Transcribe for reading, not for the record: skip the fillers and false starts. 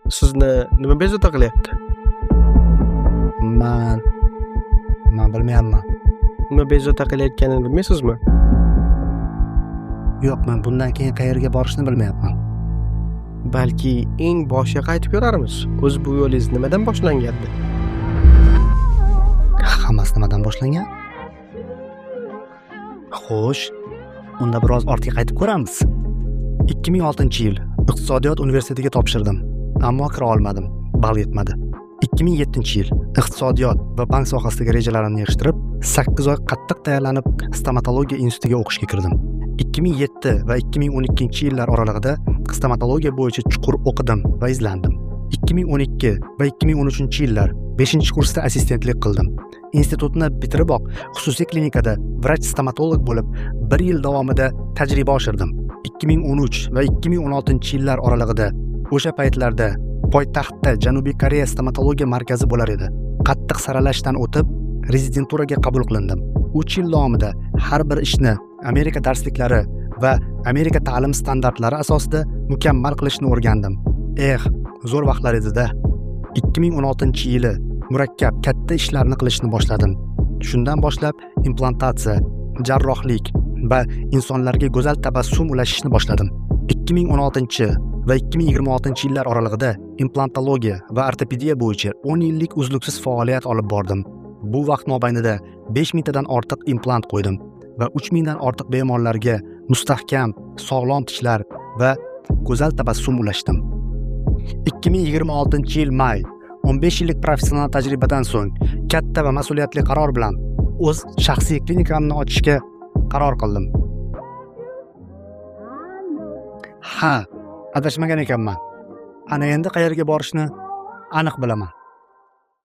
Sizni nima bezovta qilyapti? Man bilmayapman. Nima bezovta qilayotganini bilmaysizmi? Yo'q, men bundan keyin qayerga borishni bilmayapman. Balki eng boshiga qaytib ko'rarmiz. O'z bu yo'lingiz nimadan boshlangandi? Hammasi nimadan boshlangan? Xo'sh, unda biroz ortga qaytib ko'ramiz. 2006-yil Iqtisodiyot universitetiga topshirdim, ammo kira olmadim. Ball yetmadi. 2007-yil Iqtisodiyot va bank sohasidagi rejalarimni yig'ishtirib, 8 oy qattiq tayyorlanib, stomatologiya institutiga o'qishga kirdim. 2007 va 2012-yillar oralig'ida stomatologiya bo'yicha chuqur o'qidim va izlandim. 2012 va 2013-yillar 5-kursda assistentlik qildim. Institutni bitiriboq xususiy klinikada vrach-stomatolog bo'lib 1 yil davomida tajriba oshirdim. 2013 va 2016-yillar oralig'ida o'sha paytlarda poytaxtda Janubiy Koreya stomatologiya markazi bo'lar edi. Qattiq saralashdan o'tib, rezidenturaga qabul qilindim. 3 yil davomida har bir ishni Amerika darsliklari va Amerika ta'lim standartlari asosida mukammal qilishni o'rgandim. Zo'r vaqtlar edi-da. 2016-yili murakkab katta ishlarni qilishni boshladim. Shundan boshlab implantatsiya, jarrohlik va insonlarga go'zal tabassum ulashishni boshladim. 2016 va 2026-yillar oralig'ida implantologiya va ortopediya bo'yicha 10 yillik uzluksiz faoliyat olib bordim. Bu vaqt mobaynida 5000 tadan ortiq implant qo'ydim va 3000 dan ortiq bemorlarga mustahkam, sog'lom tishlar va go'zal tabassum ulashdim. 2026-yil may 15 yillik professional tajribadan so'ng katta va mas'uliyatli qaror bilan o'z shaxsiy klinikamni ochishga qaror qildim. Adashmagan ekanman. Ana endi qayerga borishni aniq bilaman.